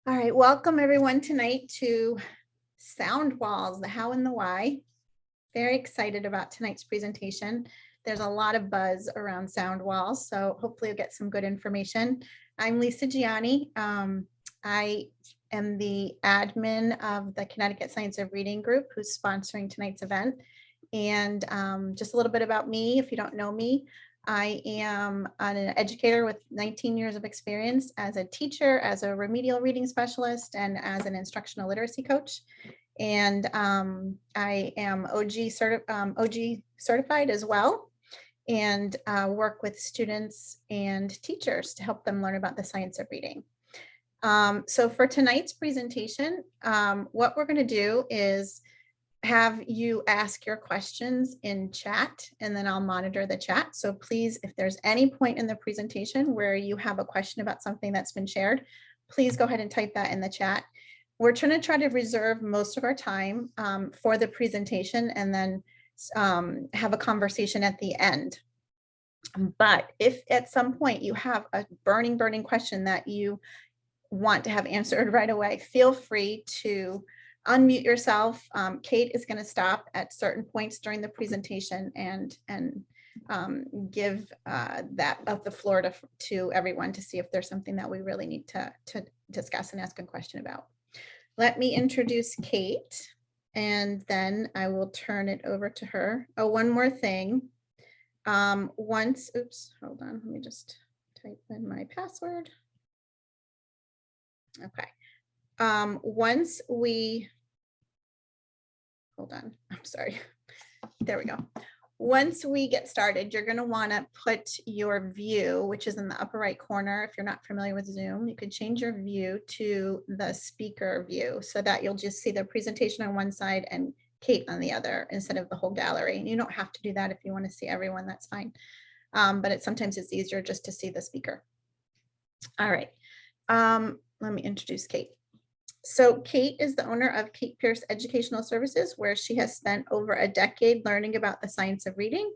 All right, welcome everyone tonight to Sound Walls, the how and the why. Very excited about tonight's presentation. There's a lot of buzz around sound walls, so hopefully you'll get some good information. I'm Lisa Gianni. I am the admin of the Connecticut Science of Reading group who's sponsoring tonight's event. And just a little bit about me, if you don't know me. I am an educator with 19 years of experience as a teacher, as a remedial reading specialist, and as an instructional literacy coach. And I am OG certified as well, and work with students and teachers to help them learn about the science of reading. So for tonight's presentation, what we're going to do is have you ask your questions in chat, and then I'll monitor the chat. So please, if there's any point in the presentation where you have a question about something that's been shared, please go ahead and type that in the chat. We're trying to try to reserve most of our time for the presentation and then have a conversation at the end. But if at some point you have a burning question that you want to have answered right away, feel free to unmute yourself. Kate is going to stop at certain points during the presentation and give the floor to everyone to see if there's something that we really need to discuss and ask a question about. Let me introduce Kate, and then I will turn it over to her. Oh, one more thing. Oops, hold on. Let me just type in my password. Okay. Once we, hold on, I'm sorry. There we go. Once we get started, you're going to want to put your view, which is in the upper right corner. If you're not familiar with Zoom, you could change your view to the speaker view so that you'll just see the presentation on one side and Kate on the other instead of the whole gallery. And you don't have to do that if you want to see everyone, that's fine. But sometimes it's easier just to see the speaker. All right. Let me introduce Kate. So Kate is the owner of Kate Pierce Educational Services, where she has spent over a decade learning about the science of reading.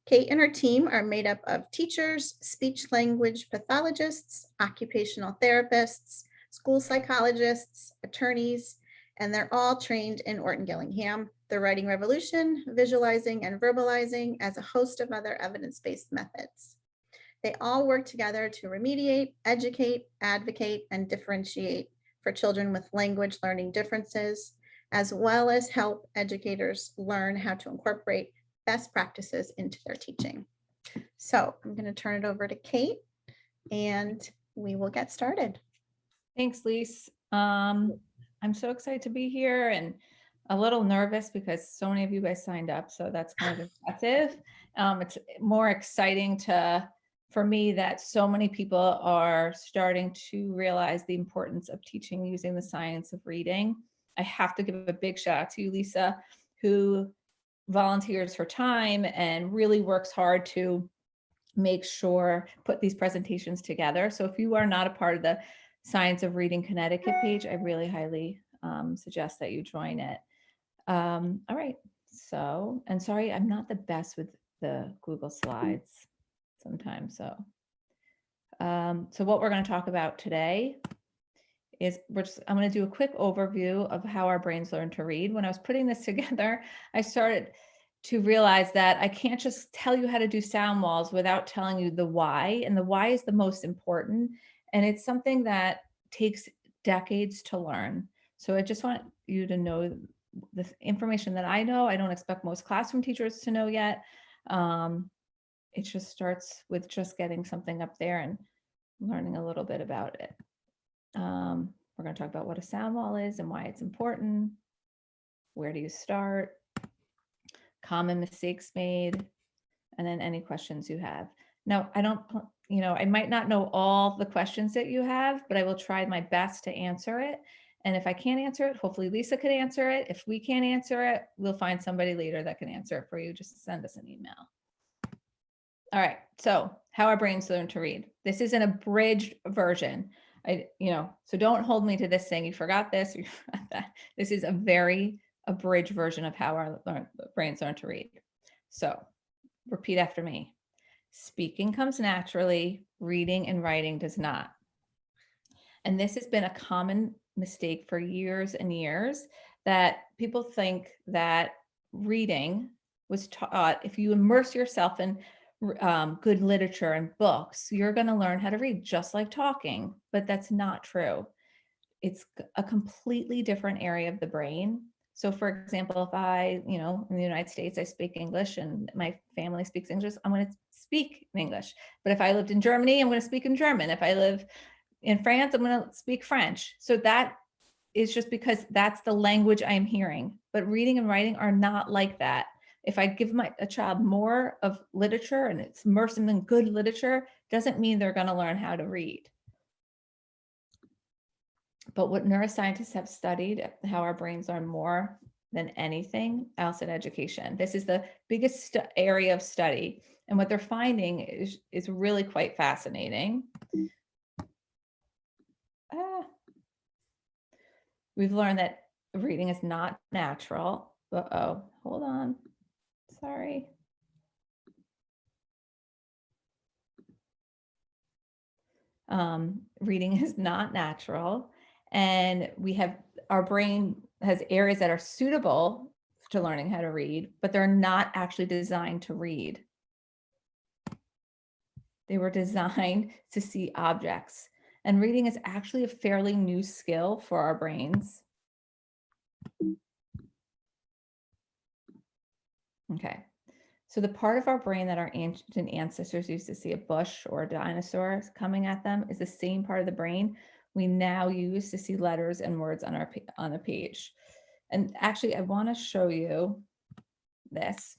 Kate and her team are made up of teachers, speech language pathologists, occupational therapists, school psychologists, attorneys, and they're all trained in Orton Gillingham, the writing revolution, visualizing and verbalizing, as a host of other evidence-based methods. They all work together to remediate, educate, advocate, and differentiate for children with language learning differences, as well as help educators learn how to incorporate best practices into their teaching. So I'm going to turn it over to Kate, and we will get started. Thanks, Lise. I'm so excited to be here and a little nervous because so many of you guys signed up, so that's kind of impressive. It's more exciting for me that so many people are starting to realize the importance of teaching using the science of reading. I have to give a big shout out to you, Lisa, who volunteers her time and really works hard to make sure, put these presentations together. So if you are not a part of the Science of Reading Connecticut page, I really highly suggest that you join it. All right. So, and sorry, I'm not the best with the Google Slides sometimes. So what we're going to talk about today is I'm going to do a quick overview of how our brains learn to read. When I was putting this together, I started to realize that I can't just tell you how to do sound walls without telling you the why. And the why is the most important. And it's something that takes decades to learn. So I just want you to know the information that I know. I don't expect most classroom teachers to know yet. It just starts with just getting something up there and learning a little bit about it. We're going to talk about what a sound wall is and why it's important. Where do you start? Common mistakes made, and then any questions you have. Now, I might not know all the questions that you have, but I will try my best to answer it. And if I can't answer it, hopefully Lisa could answer it. If we can't answer it, we'll find somebody later that can answer it for you. Just send us an email. All right, so how our brains learn to read. This is an abridged version. So don't hold me to this saying you forgot this or you forgot that. This is a very abridged version of how our brains learn to read. So repeat after me. Speaking comes naturally, reading and writing does not. And this has been a common mistake for years and years, that people think that reading was taught, if you immerse yourself in good literature and books, you're going to learn how to read just like talking, but that's not true. It's a completely different area of the brain. So for example, if I, in the United States, I speak English and my family speaks English, I'm going to speak in English. But if I lived in Germany, I'm going to speak in German. If I live in France, I'm going to speak French. So that is just because that's the language I'm hearing. But reading and writing are not like that. If I give a child more of literature and it's immerse them in good literature, doesn't mean they're going to learn how to read. But what neuroscientists have studied, how our brains learn more than anything else in education. This is the biggest area of study. And what they're finding is really quite fascinating. We've learned that reading is not natural. Uh-oh, hold on. Sorry. Reading is not natural. And our brain has areas that are suitable to learning how to read, but they're not actually designed to read. They were designed to see objects. And reading is actually a fairly new skill for our brains. Okay. So the part of our brain that our ancient ancestors used to see a bush or a dinosaur coming at them is the same part of the brain we now use to see letters and words on a page. And actually, I want to show you this.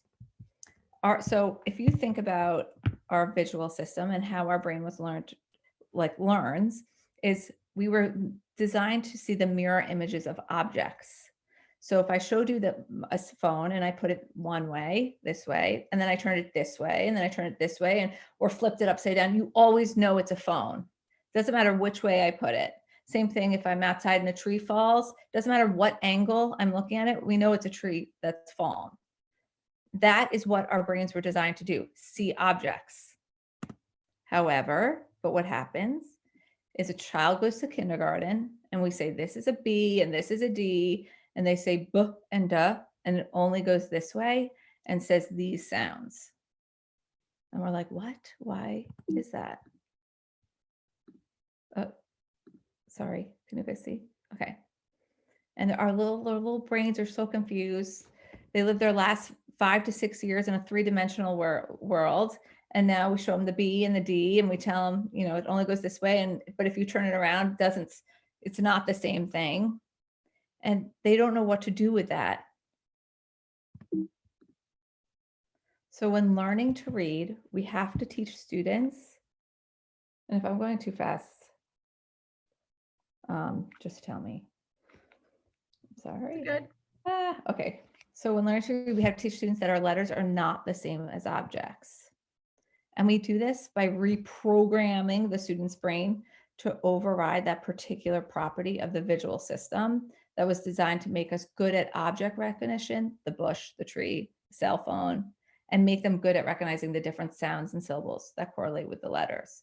So if you think about our visual system and how our brain was learns, is we were designed to see the mirror images of objects. So if I showed you a phone and I put it one way, this way, and then I turned it this way, and then I turned it this way, or flipped it upside down, you always know it's a phone. Doesn't matter which way I put it. Same thing if I'm outside and a tree falls, doesn't matter what angle I'm looking at it, we know it's a tree that's fallen. That is what our brains were designed to do, see objects. However, but what happens is a child goes to kindergarten and we say, this is a B and this is a D, and they say B and duh, and it only goes this way and says these sounds. And we're like, what? Why is that? Oh, sorry, can you guys see? Okay. And our little brains are so confused. They live their last 5 to 6 years in a three-dimensional world. And now we show them the B and the D and we tell them, it only goes this way. But if you turn it around, it's not the same thing. And they don't know what to do with that. So when learning to read, we have to teach students, and if I'm going too fast, just tell me. Sorry. Good. Okay. So when learning to read, we have to teach students that our letters are not the same as objects. And we do this by reprogramming the student's brain to override that particular property of the visual system that was designed to make us good at object recognition, the bush, the tree, the cell phone, and make them good at recognizing the different sounds and syllables that correlate with the letters.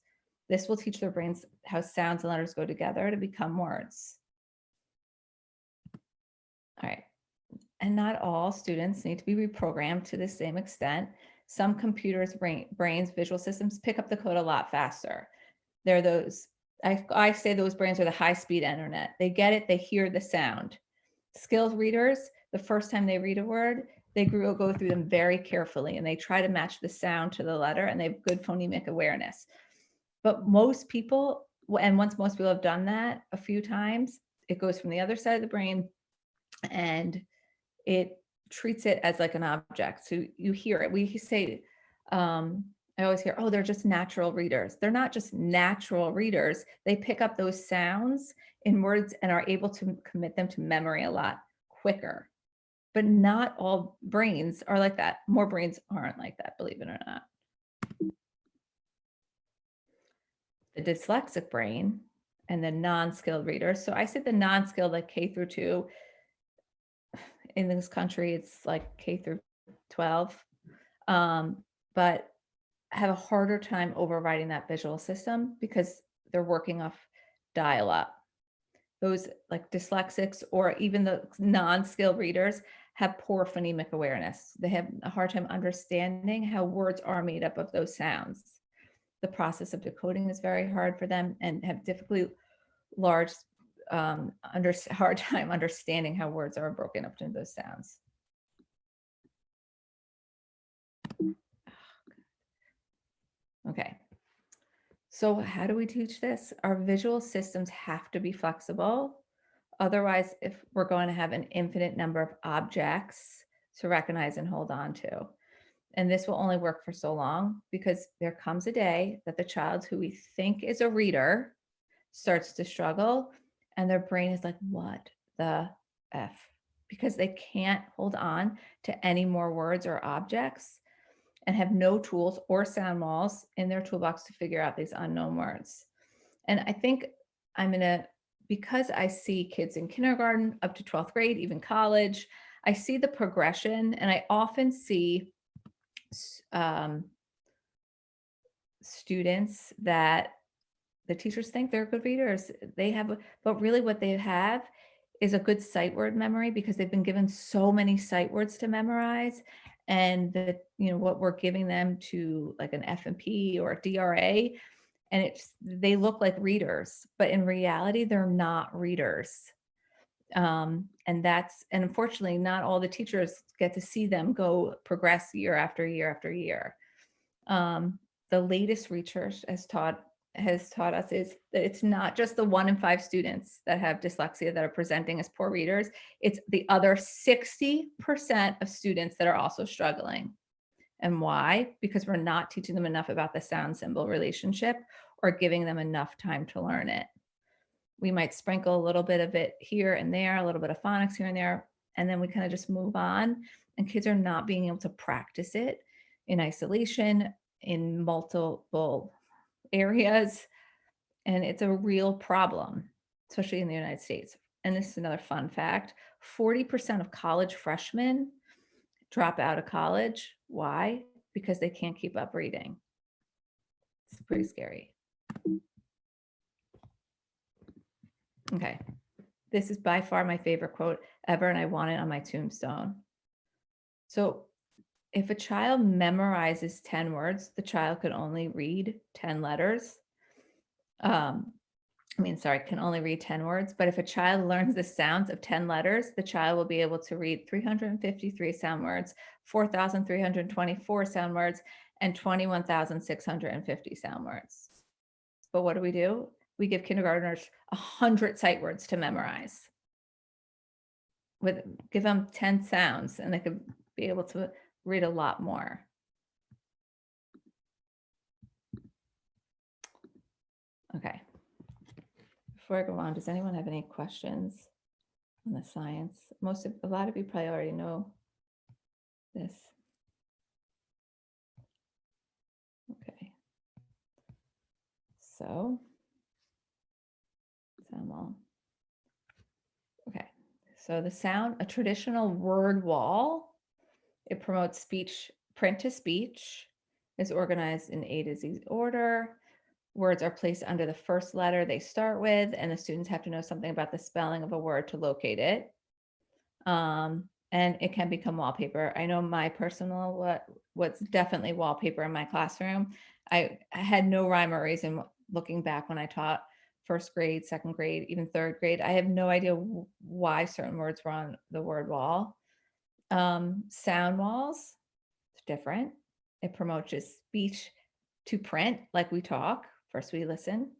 This will teach their brains how sounds and letters go together to become words. All right. And not all students need to be reprogrammed to the same extent. Some computers' brains, visual systems pick up the code a lot faster. They're those, I say those brains are the high-speed internet. They get it, they hear the sound. Skilled readers, the first time they read a word, they go through them very carefully and they try to match the sound to the letter and they have good phonemic awareness. But most people, and once most people have done that a few times, it goes from the other side of the brain and it treats it as like an object. So you hear it. We say, I always hear, oh, they're just natural readers. They're not just natural readers. They pick up those sounds in words and are able to commit them to memory a lot quicker. But not all brains are like that. More brains aren't like that, believe it or not. The dyslexic brain and the non-skilled readers. So I say the non-skilled, like K through 2. In this country, it's like K through 12, but have a harder time overriding that visual system because they're working off dial up. Those like dyslexics or even the non-skilled readers have poor phonemic awareness. They have a hard time understanding how words are made up of those sounds. The process of decoding is very hard for them and have difficulty large hard time understanding how words are broken up into those sounds. Okay. So how do we teach this? Our visual systems have to be flexible. Otherwise, if we're going to have an infinite number of objects to recognize and hold on to. And this will only work for so long because there comes a day that the child who we think is a reader starts to struggle and their brain is like, what the F? Because they can't hold on to any more words or objects and have no tools or sound walls in their toolbox to figure out these unknown words. And I think because I see kids in kindergarten up to 12th grade, even college, I see the progression and I often see students that the teachers think they're good readers. But really what they have is a good sight word memory because they've been given so many sight words to memorize. And what we're giving them to like an F&P or a DRA, and they look like readers, but in reality, they're not readers. And unfortunately, not all the teachers get to see them progress year after year after year. The latest research has taught us is that it's not just the 1 in 5 students that have dyslexia that are presenting as poor readers. It's the other 60% of students that are also struggling. And why? Because we're not teaching them enough about the sound symbol relationship or giving them enough time to learn it. We might sprinkle a little bit of it here and there, a little bit of phonics here and there, and then we kind of just move on. And kids are not being able to practice it in isolation in multiple areas. And it's a real problem, especially in the United States. And this is another fun fact. 40% of college freshmen drop out of college. Why? Because they can't keep up reading. It's pretty scary. Okay. This is by far my favorite quote ever, and I want it on my tombstone. So if a child memorizes 10 words, the child could only read 10 letters. Can only read 10 words. But if a child learns the sounds of 10 letters, the child will be able to read 353 sound words, 4,324 sound words, and 21,650 sound words. But what do? We give kindergartners 100 sight words to memorize. Give them 10 sounds and they could be able to read a lot more. Okay. Before I go on, does anyone have any questions on the science? A lot of you probably already know this. Okay. So, sound wall. Okay. So a traditional word wall, it promotes print to speech, is organized in A to Z order. Words are placed under the first letter they start with, and the students have to know something about the spelling of a word to locate it. And it can become wallpaper. I know my personal, what's definitely wallpaper in my classroom. I had no rhyme or reason looking back when I taught first grade, second grade, even third grade. I have no idea why certain words were on the word wall. Sound walls, it's different. It promotes speech to print, like we talk. First we listen,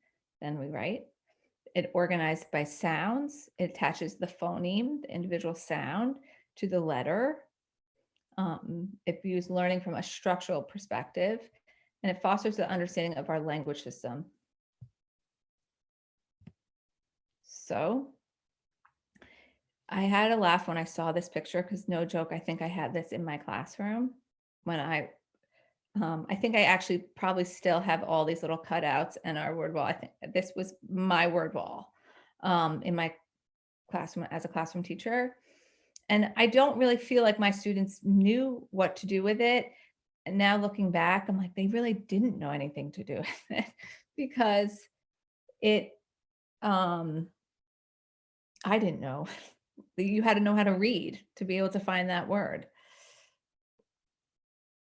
then we write. It organized by sounds. It attaches the phoneme, the individual sound, to the letter. It views learning from a structural perspective, and it fosters the understanding of our language system. So I had a laugh when I saw this picture because no joke, I think I had this in my classroom when I think I actually probably still have all these little cutouts in our word wall. I think this was my word wall in my classroom as a classroom teacher. And I don't really feel like my students knew what to do with it. And now looking back, I'm like, they really didn't know anything to do with it because it I didn't know that you had to know how to read to be able to find that word.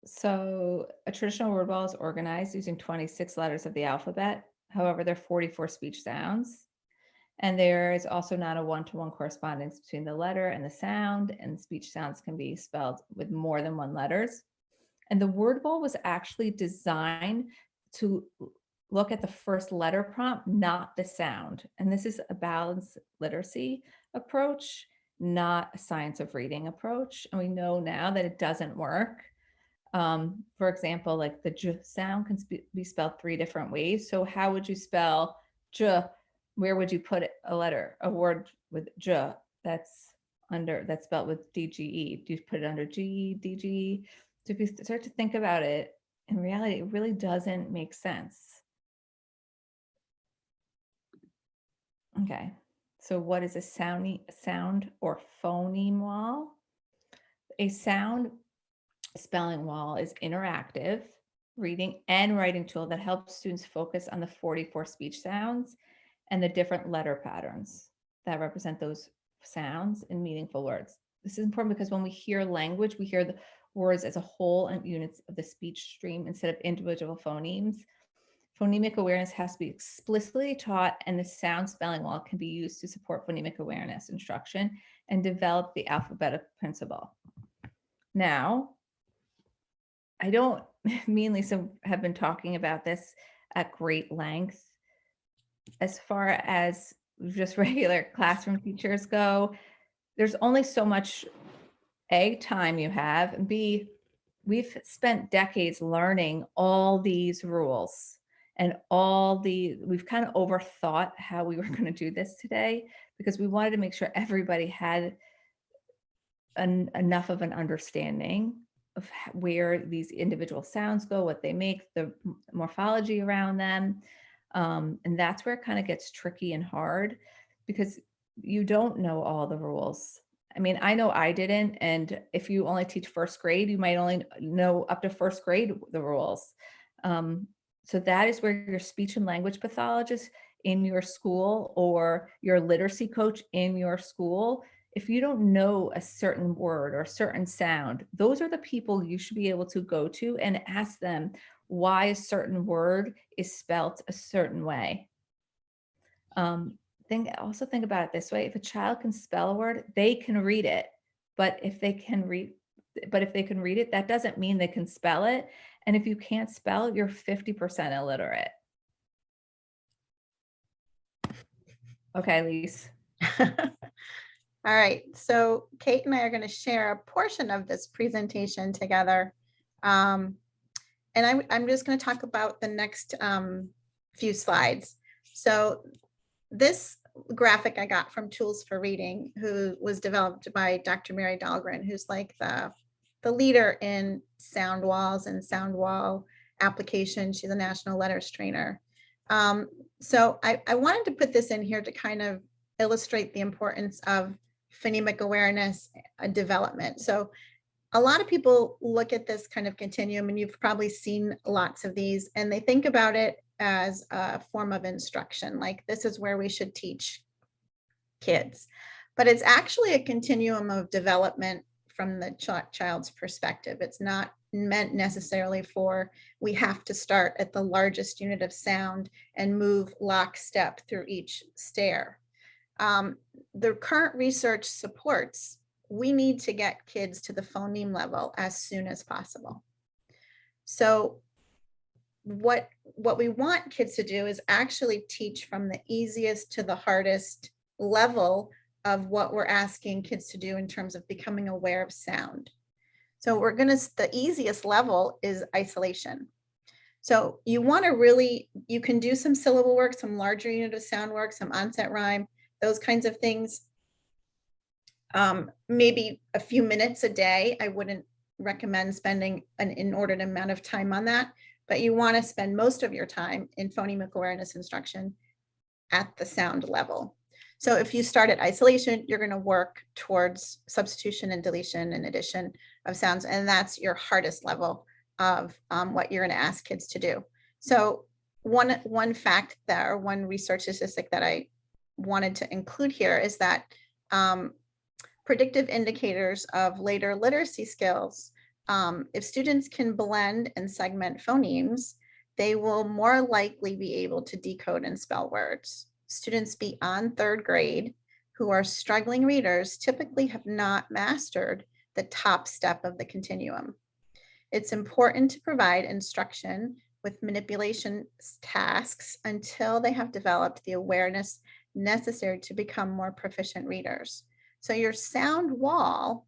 So a traditional word wall is organized using 26 letters of the alphabet. However, there are 44 speech sounds. And there is also not a one-to-one correspondence between the letter and the sound, and speech sounds can be spelled with more than one letters. And the word wall was actually designed to look at the first letter prompt, not the sound. And this is a balanced literacy approach, not a science of reading approach. And we know now that it doesn't work. For example, like the j sound can be spelled 3 different ways. So how would you spell j? Where would you put a letter, a word with j that's spelled with DGE? Do you put it under GE, DGE? So if you start to think about it, in reality, it really doesn't make sense. Okay, so what is a sound or phoneme wall? A sound spelling wall is interactive reading and writing tool that helps students focus on the 44 speech sounds and the different letter patterns that represent those sounds in meaningful words. This is important because when we hear language, we hear the words as a whole and units of the speech stream instead of individual phonemes. Phonemic awareness has to be explicitly taught, and the sound spelling wall can be used to support phonemic awareness instruction and develop the alphabetic principle. Now, I don't, me and Lisa have been talking about this at great length. As far as just regular classroom teachers go, there's only so much A, time you have, and B, we've spent decades learning all these rules and we've kind of overthought how we were going to do this today because we wanted to make sure everybody had enough of an understanding of where these individual sounds go, what they make, the morphology around them. And that's where it kind of gets tricky and hard because you don't know all the rules. I mean, I know I didn't. And if you only teach first grade, you might only know up to first grade the rules. So that is where your speech and language pathologist in your school or your literacy coach in your school, if you don't know a certain word or a certain sound, those are the people you should be able to go to and ask them why a certain word is spelt a certain way. Also think about it this way. If a child can spell a word, they can read it. But if they can read it, that doesn't mean they can spell it. And if you can't spell, you're 50% illiterate. Okay, Lise. All right, so Kate and I are going to share a portion of this presentation together. And I'm just going to talk about the next few slides. So this graphic I got from Tools for Reading, who was developed by Dr. Mary Dahlgren, who's like the leader in sound walls and sound wall application. She's a national letters trainer. So I wanted to put this in here to kind of illustrate the importance of phonemic awareness development. So a lot of people look at this kind of continuum, and you've probably seen lots of these, and they think about it as a form of instruction, like this is where we should teach kids. But it's actually a continuum of development from the child's perspective. It's not meant necessarily for we have to start at the largest unit of sound and move lockstep through each stair. The current research supports we need to get kids to the phoneme level as soon as possible. So what we want kids to do is actually teach from the easiest to the hardest level of what we're asking kids to do in terms of becoming aware of sound. So the easiest level is isolation. So you want to really, you can do some syllable work, some larger unit of sound work, some onset rhyme, those kinds of things. Maybe a few minutes a day. I wouldn't recommend spending an inordinate amount of time on that, but you want to spend most of your time in phonemic awareness instruction at the sound level. So if you start at isolation, you're going to work towards substitution and deletion and addition of sounds, and that's your hardest level of what you're going to ask kids to do. So one fact that, or one research statistic that I wanted to include here is that predictive indicators of later literacy skills. If students can blend and segment phonemes, they will more likely be able to decode and spell words. Students beyond 3rd grade who are struggling readers typically have not mastered the top step of the continuum. It's important to provide instruction with manipulation tasks until they have developed the awareness necessary to become more proficient readers. So your sound wall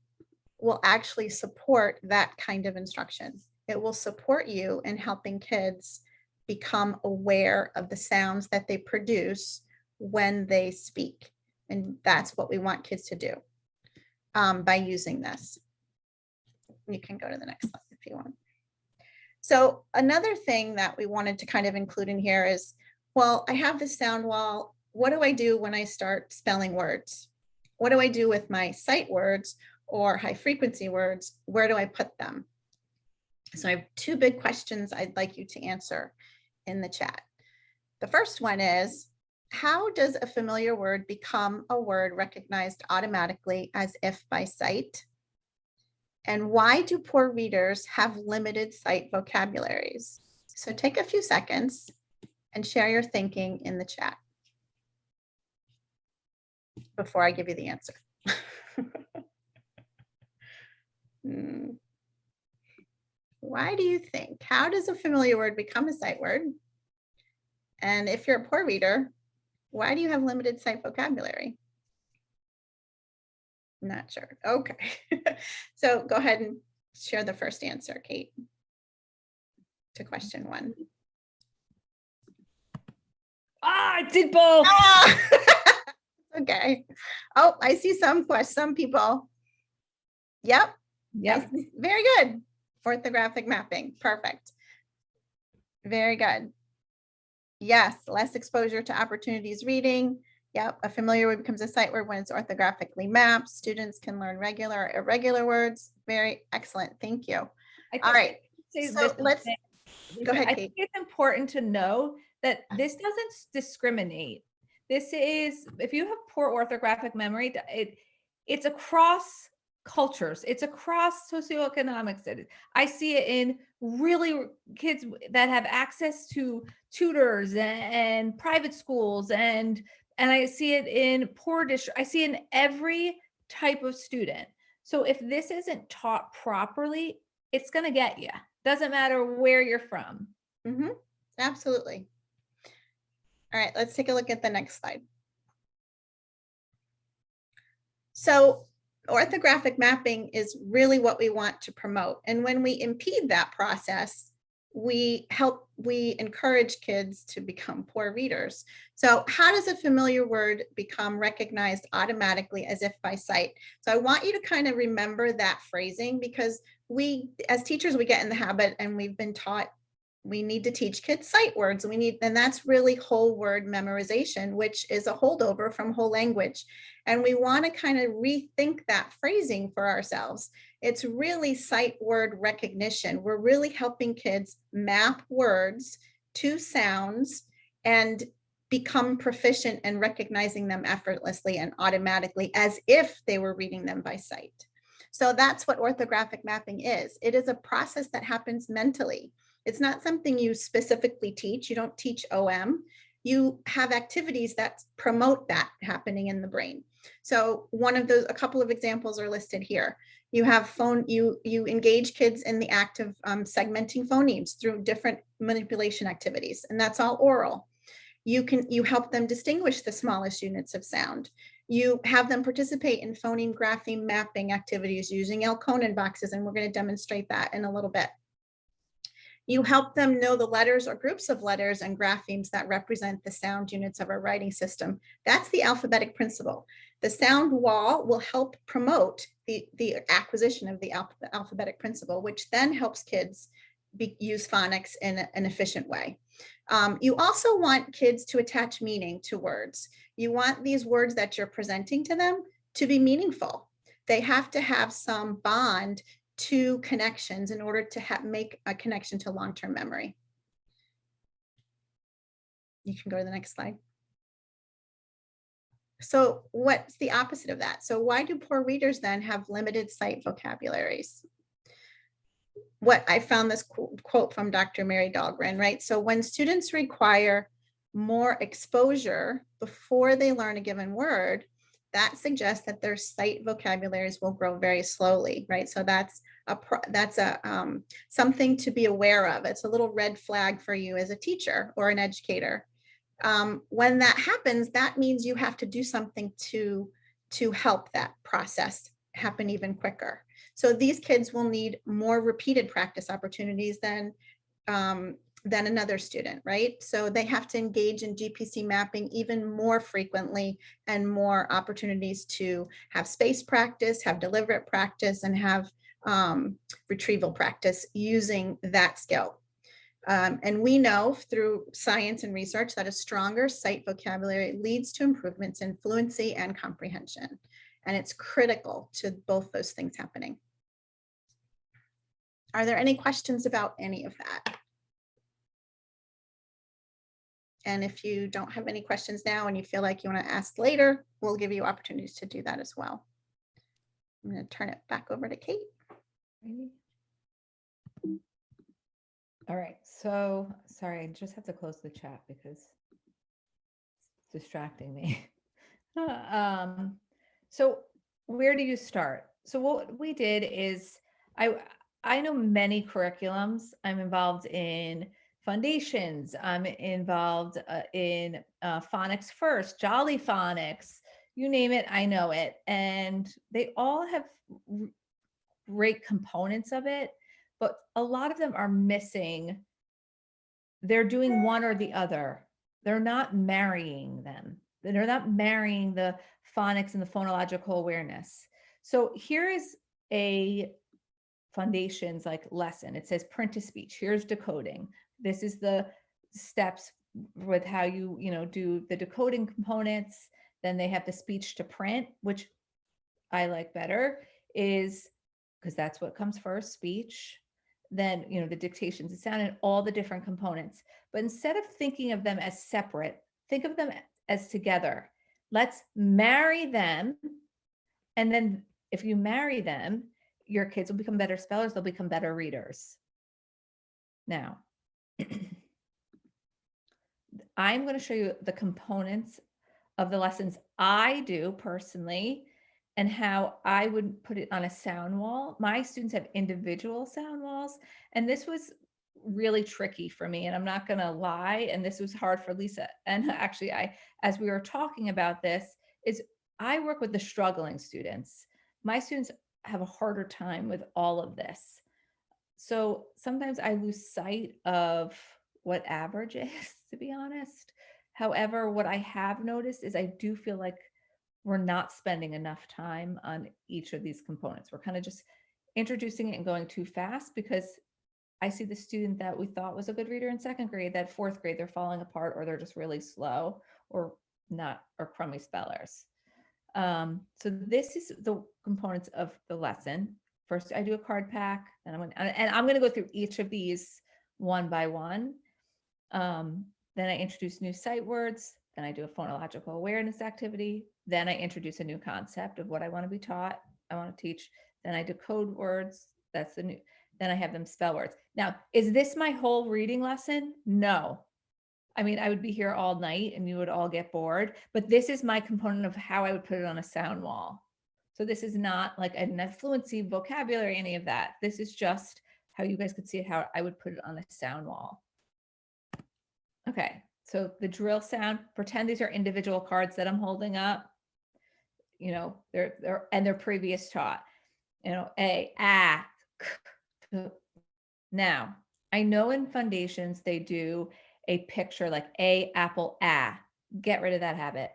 will actually support that kind of instruction. It will support you in helping kids become aware of the sounds that they produce when they speak. And that's what we want kids to do by using this. You can go to the next slide if you want. So another thing that we wanted to kind of include in here is, well, I have this sound wall. What do I do when I start spelling words? What do I do with my sight words or high frequency words? Where do I put them? So I have 2 big questions I'd like you to answer in the chat. The first one is, how does a familiar word become a word recognized automatically as if by sight? And why do poor readers have limited sight vocabularies? So take a few seconds and share your thinking in the chat before I give you the answer. Why do you think? How does a familiar word become a sight word? And if you're a poor reader, why do you have limited sight vocabulary? Not sure. Okay. So go ahead and share the first answer, Kate, to question 1. I did both. Ah! Okay. Oh, I see some people. Yep. Yep. Very good. Orthographic mapping. Perfect. Very good. Yes, less exposure to opportunities reading. Yep, a familiar word becomes a sight word when it's orthographically mapped. Students can learn regular or irregular words. Very excellent. Thank you. All right. So let's go ahead, I Kate. think it's important to know that this doesn't discriminate. This is, if you have poor orthographic memory, it's across cultures. It's across socioeconomic status. I see it in really kids that have access to tutors and private schools, and I see it in poor district. I see it in every type of student. So if this isn't taught properly, it's going to get you. Doesn't matter where you're from. Absolutely. All right, let's take a look at the next slide. So orthographic mapping is really what we want to promote. And when we impede that process, we encourage kids to become poor readers. So how does a familiar word become recognized automatically as if by sight? So I want you to kind of remember that phrasing, because we, as teachers, we get in the habit, and we've been taught we need to teach kids sight words. And that's really whole word memorization, which is a holdover from whole language. And we want to kind of rethink that phrasing for ourselves. It's really sight word recognition. We're really helping kids map words to sounds and become proficient and recognizing them effortlessly and automatically as if they were reading them by sight. So that's what orthographic mapping is. It is a process that happens mentally. It's not something you specifically teach. You don't teach OM. You have activities that promote that happening in the brain. So a couple of examples are listed here. You have you engage kids in the act of segmenting phonemes through different manipulation activities, and that's all oral. You help them distinguish the smallest units of sound. You have them participate in phoneme grapheme mapping activities using Elkonin boxes, and we're going to demonstrate that in a little bit. You help them know the letters or groups of letters and graphemes that represent the sound units of our writing system. That's the alphabetic principle. The sound wall will help promote the acquisition of the alphabetic principle, which then helps kids use phonics in an efficient way. You also want kids to attach meaning to words. You want these words that you're presenting to them to be meaningful. They have to have some bond to connections in order to make a connection to long-term memory. You can go to the next slide. So what's the opposite of that? So why do poor readers then have limited sight vocabularies? What I found this quote from Dr. Mary Dahlgren, right? So when students require more exposure before they learn a given word, that suggests that their sight vocabularies will grow very slowly, right? So that's a something to be aware of. It's a little red flag for you as a teacher or an educator. When that happens, that means you have to do something to help that process happen even quicker. So these kids will need more repeated practice opportunities than another student, right? So they have to engage in GPC mapping even more frequently and more opportunities to have space practice, have deliberate practice, and have retrieval practice using that skill. And we know through science and research that a stronger sight vocabulary leads to improvements in fluency and comprehension. And it's critical to both those things happening. Are there any questions about any of that? And if you don't have any questions now and you feel like you want to ask later, we'll give you opportunities to do that as well. I'm going to turn it back over to Kate. All right, so sorry, I just have to close the chat because it's distracting me. So where do you start? So what we did is I know many curriculums. I'm involved in foundations. I'm involved in Phonics First, Jolly Phonics, you name it, I know it. And they all have great components of it, but a lot of them are missing. They're doing one or the other. They're not marrying them. They're not marrying the phonics and the phonological awareness. So here is a foundations like lesson. It says print to speech. Here's decoding. This is the steps with how you do the decoding components. Then they have the speech to print, which I like better, is because that's what comes first, speech. Then the dictations, the sound, and all the different components. But instead of thinking of them as separate, think of them as together. Let's marry them. And then if you marry them, your kids will become better spellers, they'll become better readers. Now, I'm going to show you the components of the lessons I do personally and how I would put it on a sound wall. My students have individual sound walls, and this was really tricky for me, and I'm not going to lie, and this was hard for Lisa. And actually, as we were talking about this, is I work with the struggling students. My students have a harder time with all of this. So sometimes I lose sight of what average is, to be honest. However, what I have noticed is I do feel like we're not spending enough time on each of these components. We're kind of just introducing it and going too fast, because I see the student that we thought was a good reader in second grade, that fourth grade, they're falling apart, or they're just really slow or crummy spellers. So this is the components of the lesson. First, I do a card pack, and I'm going to go through each of these one by one. Then I introduce new sight words. Then I do a phonological awareness activity. Then I introduce a new concept of what I want to be taught, I want to teach. Then I decode words. That's the new. Then I have them spell words. Now, is this my whole reading lesson? No. I mean, I would be here all night and you would all get bored, but this is my component of how I would put it on a sound wall. So this is not like a fluency, vocabulary, any of that. This is just how you guys could see it, how I would put it on a sound wall. Okay, so the drill sound, pretend these are individual cards that I'm holding up. They're previous taught. A, k. Now, I know in foundations they do a picture like a, apple, Get rid of that habit,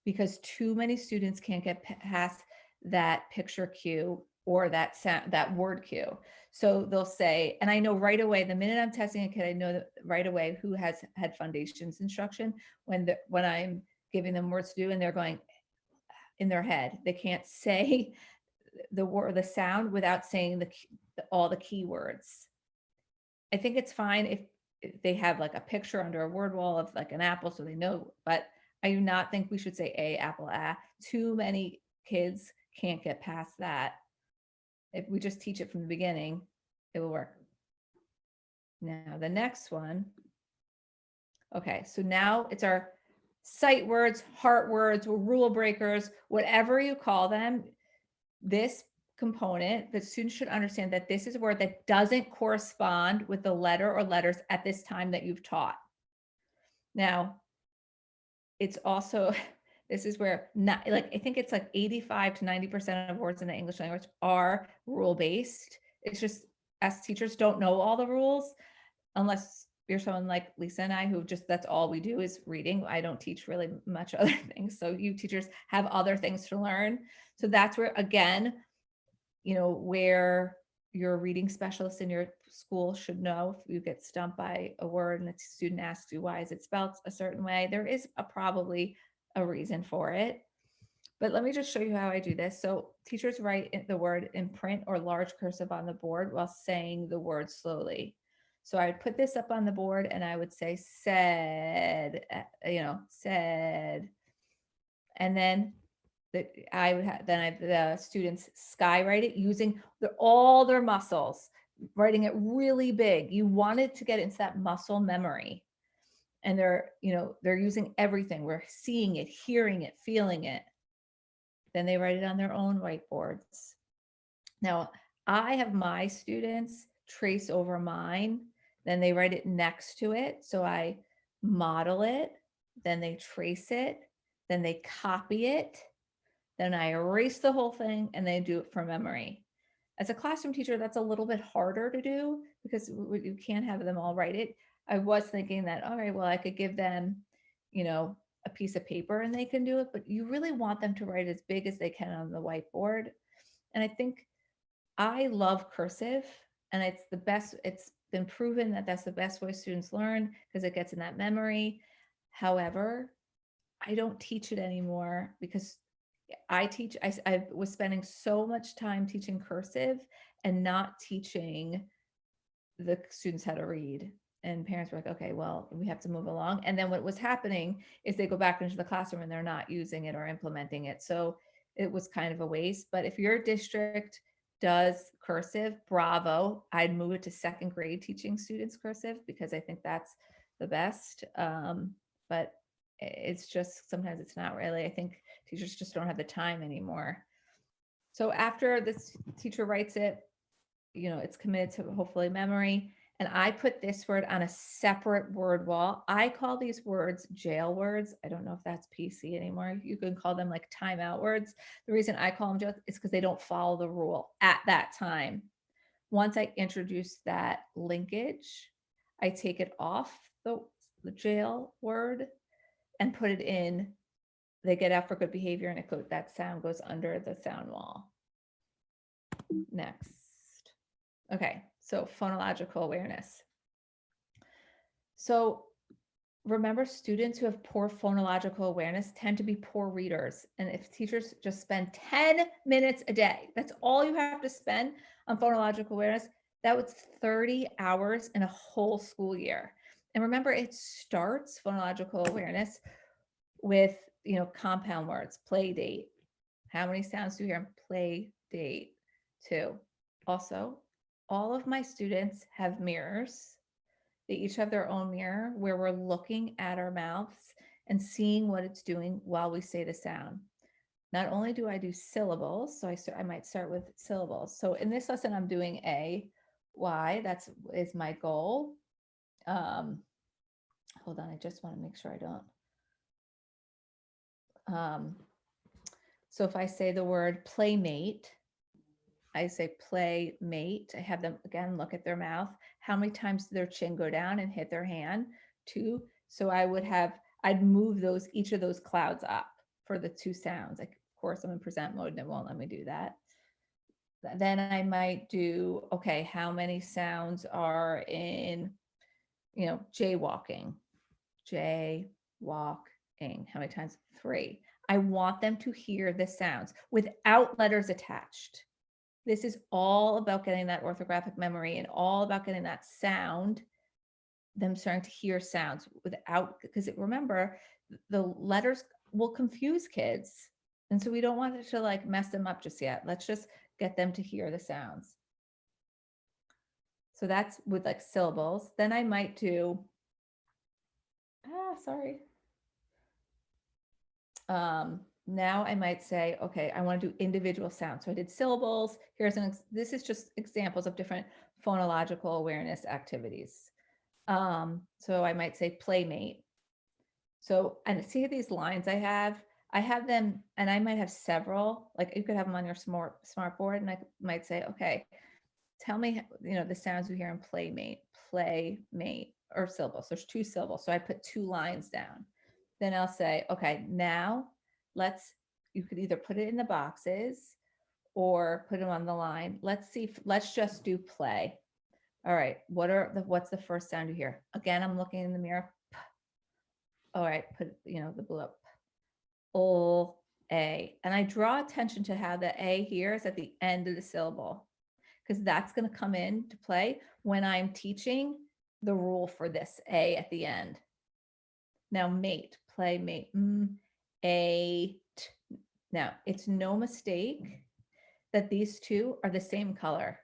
because too many students can't get past that picture cue or that sound, that word cue. So they'll say, and I know right away, the minute I'm testing a kid, I know that right away who has had foundations instruction when I'm giving them words to do, and they're going in their head. They can't say the word, the sound, without saying all the keywords. I think it's fine if they have like a picture under a word wall of like an apple, so they know, but I do not think we should say a, apple, a. Too many kids can't get past that. If we just teach it from the beginning, it will work. Now, the next one. Okay, so now it's our sight words, heart words, rule breakers, whatever you call them. This component, the students should understand that this is a word that doesn't correspond with the letter or letters at this time that you've taught. Now, it's also, this is where not like, I think it's like 85 to 90% of words in the English language are rule-based. It's just us teachers don't know all the rules unless you're someone like Lisa and I, who just, that's all we do is reading. I don't teach really much other things. So you teachers have other things to learn. So that's where, again, where your reading specialist in your school should know if you get stumped by a word and a student asks you, why is it spelled a certain way? There is probably a reason for it. But let me just show you how I do this. So teachers write the word in print or large cursive on the board while saying the word slowly. So I would put this up on the board and I would say said, said. And then the students skywrite it using all their muscles, writing it really big. You wanted to get into that muscle memory. And they're using everything. We're seeing it, hearing it, feeling it. Then they write it on their own whiteboards. Now, I have my students trace over mine, then they write it next to it. So I model it, then they trace it, then they copy it, then I erase the whole thing, and they do it from memory. As a classroom teacher, that's a little bit harder to do because you can't have them all write it. I was thinking that, all right, well, I could give them, a piece of paper and they can do it, but you really want them to write as big as they can on the whiteboard. And I think I love cursive, and it's the best. It's been proven that that's the best way students learn because it gets in that memory. However, I don't teach it anymore because I was spending so much time teaching cursive and not teaching the students how to read. And parents were like, okay, well, we have to move along. And then what was happening is they go back into the classroom and they're not using it or implementing it. So it was kind of a waste. But if your district does cursive, bravo. I'd move it to second grade teaching students cursive because I think that's the best. But it's just, sometimes it's not really. I think teachers just don't have the time anymore. So after this teacher writes it, it's committed to hopefully memory. And I put this word on a separate word wall. I call these words jail words. I don't know if that's PC anymore. You can call them like timeout words. The reason I call them jail is because they don't follow the rule at that time. Once I introduce that linkage, I take it off the jail word and put it in, they get out for good behavior, and that sound goes under the sound wall. Next. Okay, so phonological awareness. So remember, students who have poor phonological awareness tend to be poor readers. And if teachers just spend 10 minutes a day, that's all you have to spend on phonological awareness, that was 30 hours in a whole school year. And remember, it starts phonological awareness with, compound words, play date. How many sounds do you hear in play date? 2. Also, all of my students have mirrors. They each have their own mirror where we're looking at our mouths and seeing what it's doing while we say the sound. Not only do I do syllables, so I might start with syllables. So in this lesson, I'm doing A, Y. That is my goal. Hold on, I just want to make sure I don't. So if I say the word playmate, I say playmate. I have them again look at their mouth. How many times did their chin go down and hit their hand? 2. So I'd move each of those clouds up for the 2 sounds. Like, of course, I'm in present mode and it won't let me do that. Then I might do, okay, how many sounds are in, jaywalking? Jaywalking. How many times? 3. I want them to hear the sounds without letters attached. This is all about getting that orthographic memory and all about getting that sound, them starting to hear sounds without, because remember, the letters will confuse kids. And so we don't want it to like mess them up just yet. Let's just get them to hear the sounds. So that's with like syllables. Then I might do, sorry. Now I might say, okay, I want to do individual sounds. So I did syllables. This is just examples of different phonological awareness activities. So I might say playmate. So, and see these lines I have them, and I might have several, like you could have them on your smart board, and I might say, okay, tell me, the sounds you hear in playmate, or syllables. There's 2 syllables. So I put 2 lines down. Then I'll say, okay, now you could either put it in the boxes or put them on the line. Let's just do play. All right, what's the first sound you hear? Again, I'm looking in the mirror. All right, put, the blue up. A. And I draw attention to how the A here is at the end of the syllable, because that's going to come into play when I'm teaching the rule for this A at the end. Now, mate, playmate, a. Now, it's no mistake that these 2 are the same color.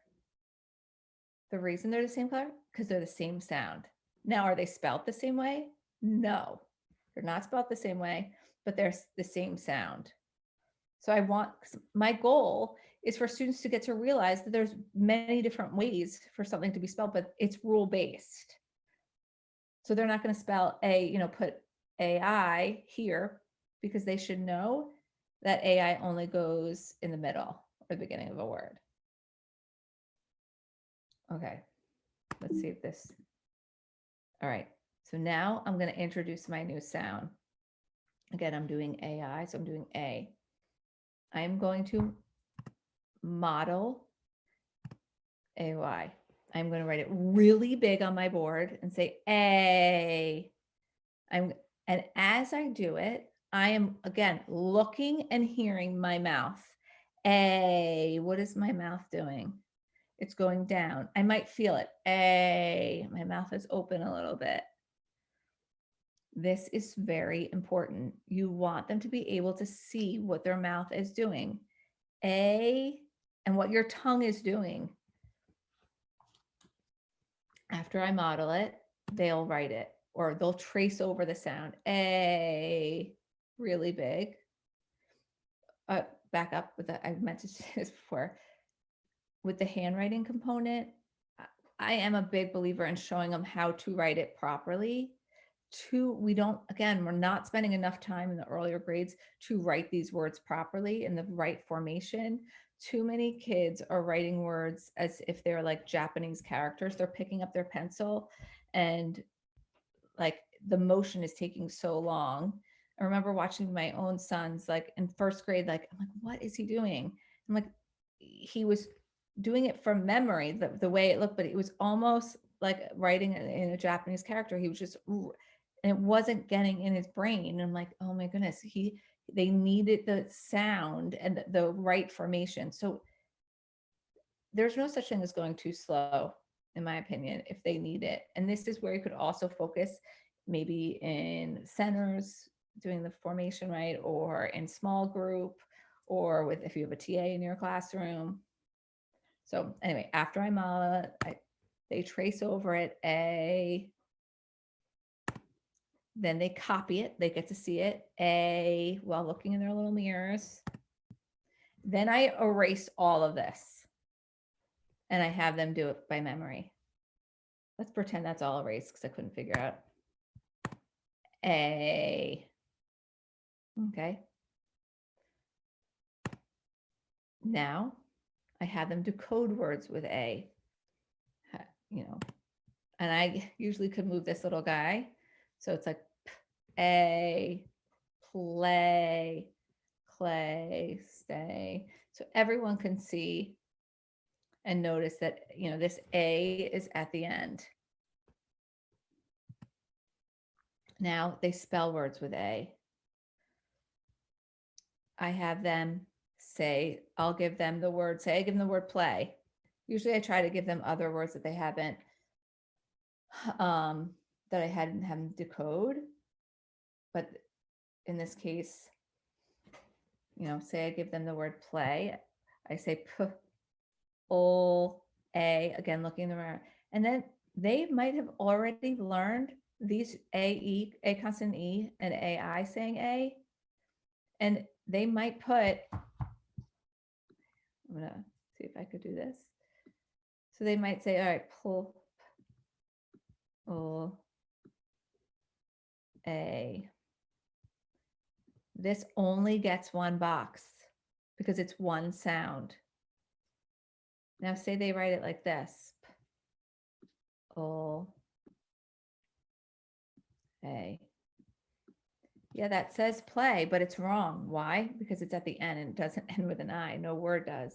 The reason they're the same color, because they're the same sound. Now, are they spelled the same way? No, they're not spelled the same way, but they're the same sound. So my goal is for students to get to realize that there's many different ways for something to be spelled, but it's rule-based. So they're not going to spell put AI here, because they should know that AI only goes in the middle or the beginning of a word. Okay, let's see if this. All right, so now I'm going to introduce my new sound. Again, I'm doing AI, so I'm doing A. I'm going to model AY. I'm going to write it really big on my board and say A. And as I do it, I am again looking and hearing my mouth. A. What is my mouth doing? It's going down. I might feel it. A. My mouth is open a little bit. This is very important. You want them to be able to see what their mouth is doing. A, and what your tongue is doing. After I model it, they'll write it, or they'll trace over the sound. A, really big. Back up with that. I meant to say this before. With the handwriting component, I am a big believer in showing them how to write it properly. We're not spending enough time in the earlier grades to write these words properly in the right formation. Too many kids are writing words as if they're like Japanese characters. They're picking up their pencil and like the motion is taking so long. I remember watching my own sons like in first grade, I'm like, what is he doing? I'm like, he was doing it from memory, the way it looked, but it was almost like writing in a Japanese character. He was just, and it wasn't getting in his brain. And I'm like, oh my goodness, they needed the sound and the right formation. So there's no such thing as going too slow, in my opinion, if they need it. And this is where you could also focus maybe in centers doing the formation right, or in small group, or if you have a TA in your classroom. So anyway, after I model it, they trace over it A. Then they copy it. They get to see it A while looking in their little mirrors. Then I erase all of this and I have them do it by memory. Let's pretend that's all erased because I couldn't figure out. A. Okay. Now I have them do code words with A, and I usually could move this little guy. So it's like A, play, clay, stay. So everyone can see and notice that, this A is at the end. Now they spell words with A. I have them say, I'll give them the word, I give them the word play. Usually I try to give them other words that they haven't, that I hadn't had them decode. But in this case, say I give them the word play, I say p, o, a, again, looking in the mirror. And then they might have already learned these a consonant e, and ai saying a. And they might put, I'm gonna see if I could do this. So they might say, all right, pull, o, a. This only gets one box because it's one sound. Now say they write it like this. O, a. Yeah, that says play, but it's wrong. Why? Because it's at the end and it doesn't end with an I. No word does.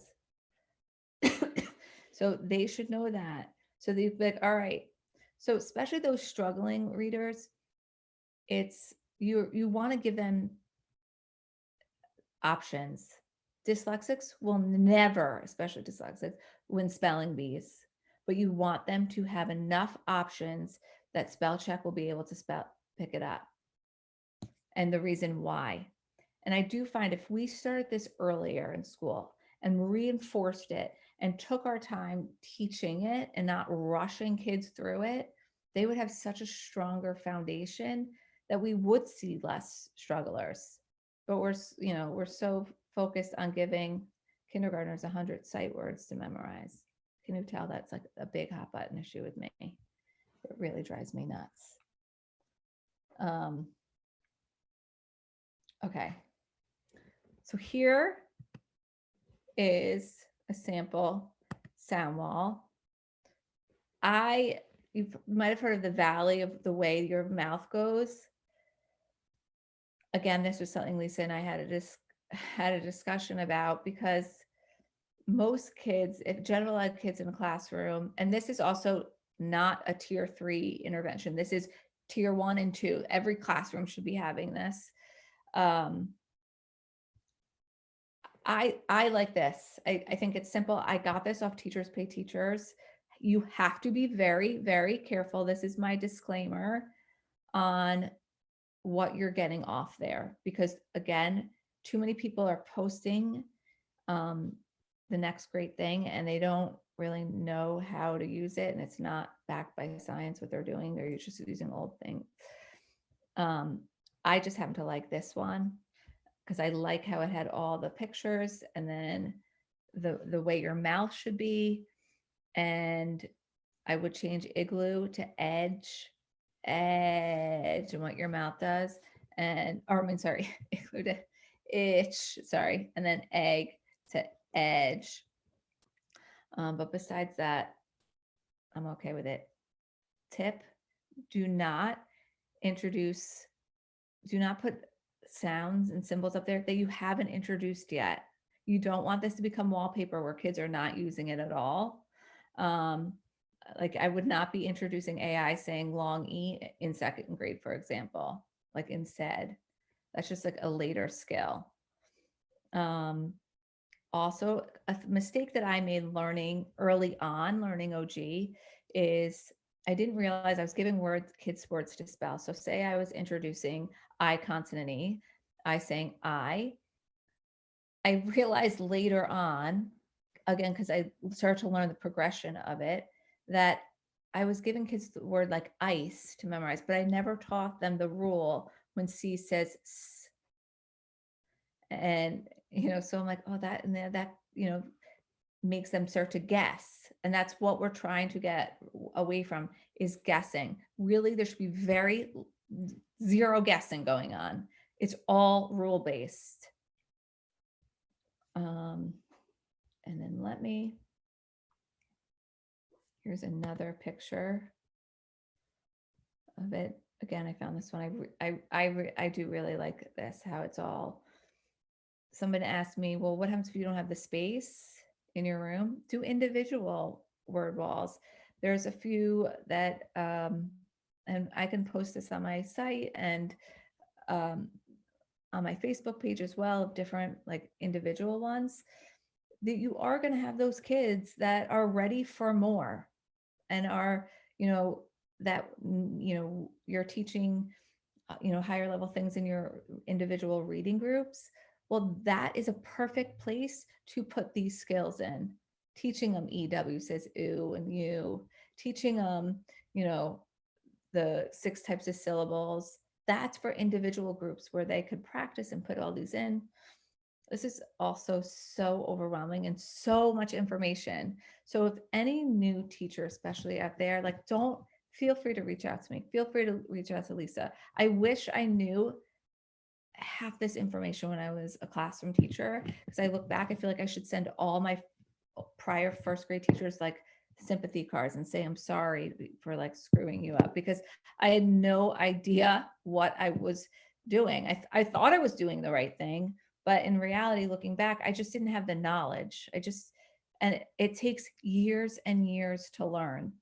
So they should know that. So they'd be like, all right. So especially those struggling readers, it's you want to give them options. Dyslexics will never, especially dyslexics, win spelling bees, but you want them to have enough options that spell check will be able to pick it up. And the reason why. And I do find if we started this earlier in school and reinforced it and took our time teaching it and not rushing kids through it, they would have such a stronger foundation that we would see less strugglers. But we're so focused on giving kindergartners 100 sight words to memorize. Can you tell that's like a big hot button issue with me? It really drives me nuts. Okay. So here is a sample sound wall. You might have heard of the valley of the way your mouth goes. Again, this was something Lisa and I had a discussion about, because most kids, if general ed kids in a classroom, and this is also not a tier 3 intervention, this is tier 1 and 2. Every classroom should be having this. I like this. I think it's simple. I got this off Teachers Pay Teachers. You have to be very, very careful. This is my disclaimer on what you're getting off there, because again, too many people are posting the next great thing and they don't really know how to use it, and it's not backed by science what they're doing. They're just using old things. I just happen to like this one because I like how it had all the pictures and then the way your mouth should be. And I would change igloo to edge, and what your mouth does. And, or I mean, sorry, igloo to itch, sorry. And then egg to edge. But besides that, I'm okay with it. Tip, do not put sounds and symbols up there that you haven't introduced yet. You don't want this to become wallpaper where kids are not using it at all. Like I would not be introducing AI saying long E in 2nd grade, for example, like instead. That's just like a later skill. Also, a mistake that I made early on learning OG is I didn't realize I was giving kids words to spell. So say I was introducing I consonant E, I saying I realized later on, again, because I started to learn the progression of it, that I was giving kids the word like ice to memorize, but I never taught them the rule when C says S. And, so I'm like, oh, that, and that, makes them start to guess. And that's what we're trying to get away from, is guessing. Really, there should be zero guessing going on. It's all rule-based. And then here's another picture of it. Again, I found this one. I do really like this, how it's all. Somebody asked me, well, what happens if you don't have the space in your room? Do individual word walls. There's a few that, and I can post this on my site and on my Facebook page as well, of different like individual ones, that you are going to have those kids that are ready for more and are, that, you're teaching higher level things in your individual reading groups. Well, that is a perfect place to put these skills in. Teaching them EW says ooh and you, teaching them, the 6 types of syllables. That's for individual groups where they could practice and put all these in. This is also so overwhelming and so much information. So if any new teacher, especially out there, don't feel free to reach out to me. Feel free to reach out to Lisa. I wish I knew half this information when I was a classroom teacher, because I look back, I feel like I should send all my prior first grade teachers sympathy cards and say, I'm sorry for screwing you up, because I had no idea what I was doing. I thought I was doing the right thing, but in reality, looking back, I just didn't have the knowledge. And it takes years and years to learn,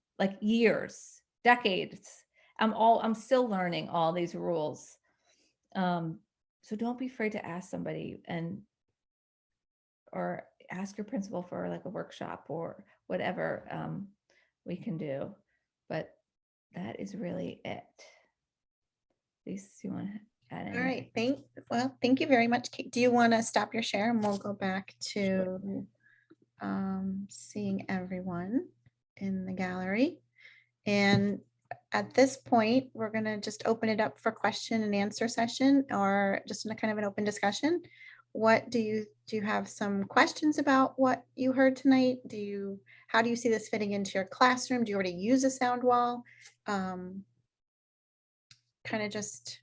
years, decades. I'm still learning all these rules. So don't be afraid to ask somebody or ask your principal for a workshop or whatever we can do. But that is really it. Lisa, you want to add anything? All right, thank you very much, Kate. Do you want to stop your share and we'll go back to seeing everyone in the gallery? And at this point, we're going to just open it up for question and answer session, or just in a kind of an open discussion. Do you have some questions about what you heard tonight? How do you see this fitting into your classroom? Do you already use a sound wall? Kind of just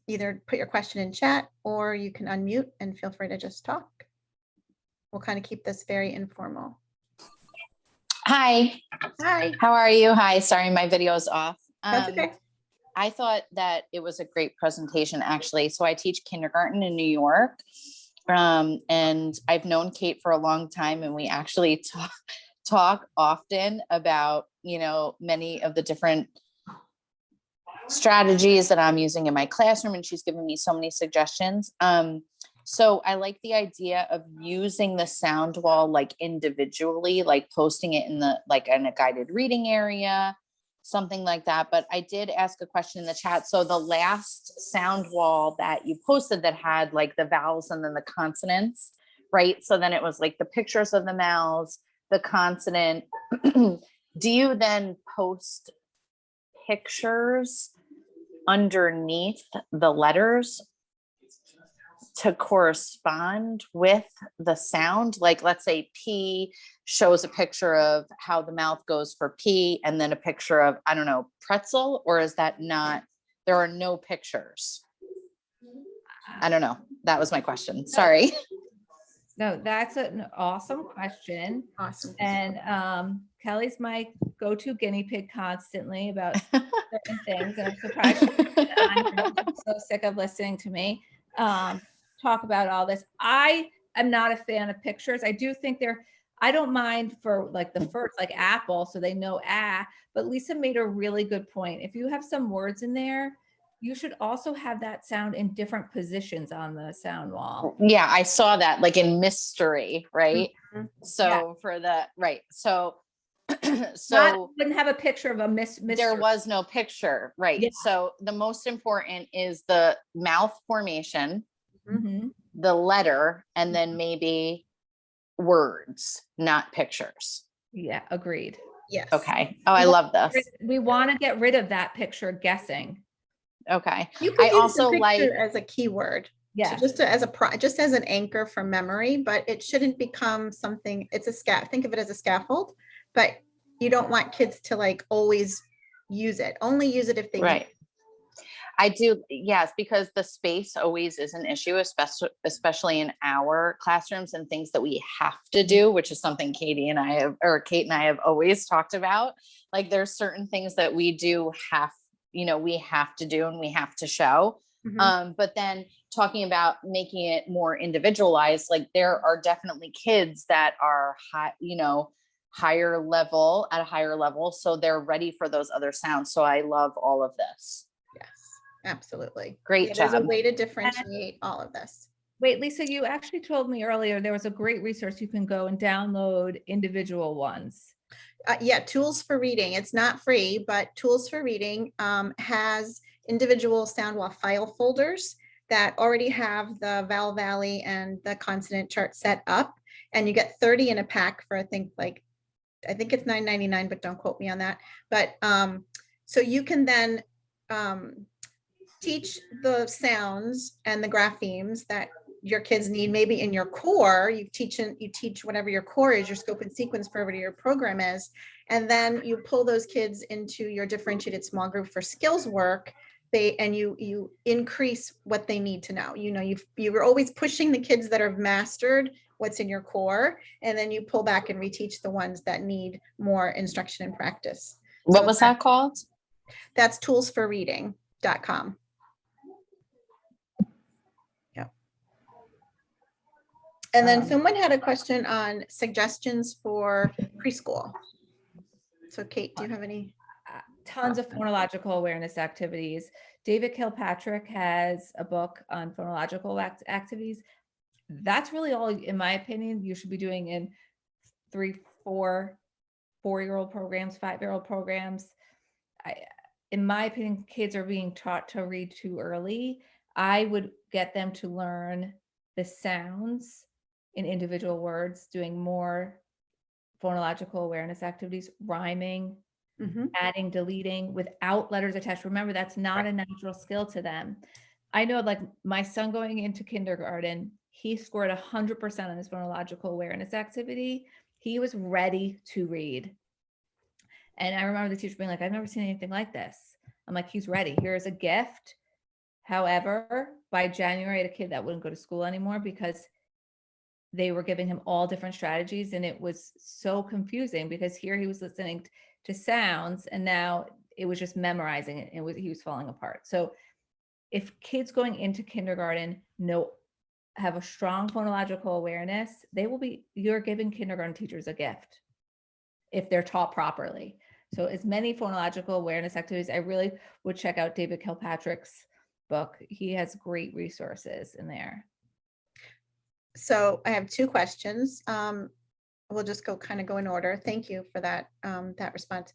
either put your question in chat, or you can unmute and feel free to just talk. We'll kind of keep this very informal. Hi. Hi. How are you? Hi. Sorry, my video is off. That's okay. I thought that it was a great presentation, actually. So I teach kindergarten in New York, and I've known Kate for a long time, and we actually talk often about, many of the different strategies that I'm using in my classroom, and she's given me so many suggestions. So I like the idea of using the sound wall individually, posting it in in a guided reading area, something like that. But I did ask a question in the chat. So the last sound wall that you posted that had the vowels and then the consonants, right? So then it was the pictures of the mouths, the consonant. Do you then post pictures underneath the letters to correspond with the sound? Let's say P shows a picture of how the mouth goes for P, and then a picture of, I don't know, pretzel, or is that not, there are no pictures? I don't know. That was my question. Sorry. No, that's an awesome question. Awesome. And Kelly's my go-to guinea pig constantly about certain things. And I'm surprised she's so sick of listening to me talk about all this. I am not a fan of pictures. I do think I don't mind for the first, apple, so they know but Lisa made a really good point. If you have some words in there, you should also have that sound in different positions on the sound wall. Yeah, I saw that in mystery, right? Mm-hmm. So Yeah. for the, right. So wouldn't have a picture of a mystery. There was no picture, right? Yeah. So the most important is the mouth formation, Mm-hmm. the letter, and then maybe words, not pictures. Yeah, agreed. Yes. Okay. Oh, I love this. We want to get rid of that picture guessing. Okay. You could I use also the picture as a keyword. Yeah. So just as an anchor for memory, but it shouldn't become something. It's a think of it as a scaffold, but you don't want kids to always use it. Only use it if they right. I do. Yes, because the space always is an issue, especially in our classrooms and things that we have to do, which is something Kate and I have always talked about. There's certain things that we do we have to do and we have to show. Mm-hmm. But then talking about making it more individualized, there are definitely kids that are at a higher level. So they're ready for those other sounds. So I love all of this. Yes, absolutely. Great job. There's a way to differentiate all of this. Wait, Lisa, you actually told me earlier there was a great resource you can go and download individual ones. Yeah, Tools for Reading. It's not free, but Tools for Reading has individual Soundwall file folders that already have the vowel valley and the consonant chart set up. And you get 30 in a pack for, I think it's $9.99, but don't quote me on that. But so you can then teach the sounds and the graphemes that your kids need. Maybe in your core, you teach whatever your core is, your scope and sequence for whatever your program is. And then you pull those kids into your differentiated small group for skills work. You increase what they need to know. You're always pushing the kids that have mastered what's in your core, and then you pull back and reteach the ones that need more instruction and practice. What was that called? That's toolsforreading.com. Yeah. And then someone had a question on suggestions for preschool. So Kate, do you have any? Tons of phonological awareness activities. David Kilpatrick has a book on phonological activities. That's really all, in my opinion, you should be doing in 3, 4, 4-year-old programs, 5-year-old programs. In my opinion, kids are being taught to read too early. I would get them to learn the sounds in individual words, doing more phonological awareness activities, rhyming, adding, deleting without letters attached. Remember, that's not a natural skill to them. I know, like my son going into kindergarten, he scored 100% on his phonological awareness activity. He was ready to read. And I remember the teacher being like, I've never seen anything like this. I'm like, he's ready. Here's a gift. However, by January, I had a kid that wouldn't go to school anymore because they were giving him all different strategies. And it was so confusing because here he was listening to sounds and now it was just memorizing it. He was falling apart. So if kids going into kindergarten have a strong phonological awareness, you're giving kindergarten teachers a gift if they're taught properly. So as many phonological awareness activities, I really would check out David Kilpatrick's book. He has great resources in there. So I have 2 questions. We'll just go in order. Thank you for that response.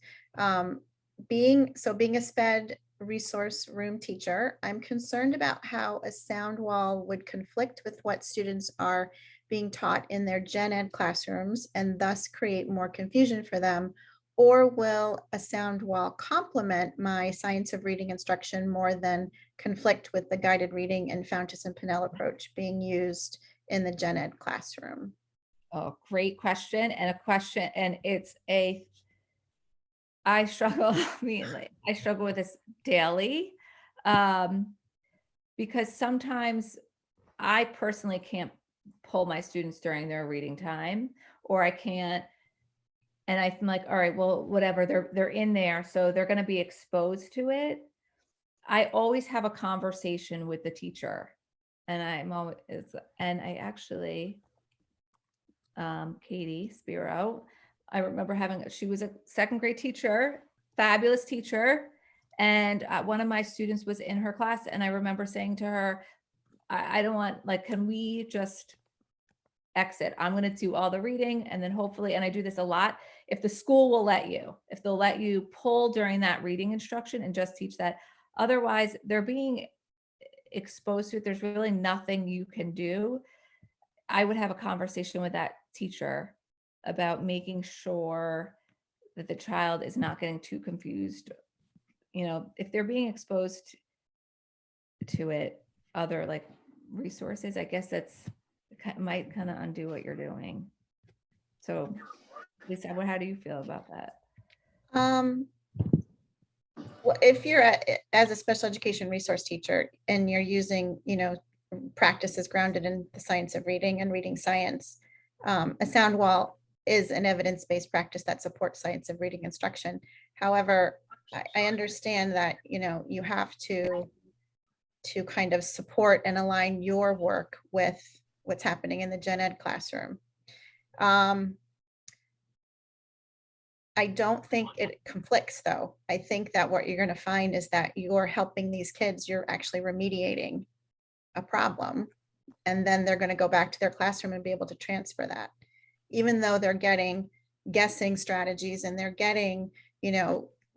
Being a SPED resource room teacher, I'm concerned about how a sound wall would conflict with what students are being taught in their gen ed classrooms and thus create more confusion for them. Or will a sound wall complement my science of reading instruction more than conflict with the guided reading and Fountas and Pinnell approach being used in the gen ed classroom? Oh, great question. And I struggle with this daily because sometimes I personally can't pull my students during their reading time, or I can't. And I'm like, all right, well, whatever, they're in there, so they're going to be exposed to it. I always have a conversation with the teacher, and Katie Spiro, I remember she was a 2nd grade teacher, fabulous teacher. And one of my students was in her class. And I remember saying to her, I don't want, can we just exit? I'm going to do all the reading. And then hopefully, and I do this a lot, if the school will if they'll let you pull during that reading instruction and just teach that. Otherwise, they're being exposed to it. There's really nothing you can do. I would have a conversation with that teacher about making sure that the child is not getting too confused. If they're being exposed to it, other resources, I guess might kind of undo what you're doing. So Lisa, how do you feel about that? Well, if you're as a special education resource teacher and you're using, practices grounded in the science of reading and reading science, a sound wall is an evidence-based practice that supports science of reading instruction. However, I understand that, you have to kind of support and align your work with what's happening in the gen ed classroom. I don't think it conflicts, though. I think that what you're going to find is that you're helping these kids, you're actually remediating a problem, and then they're going to go back to their classroom and be able to transfer that. Even though they're getting guessing strategies and they're getting,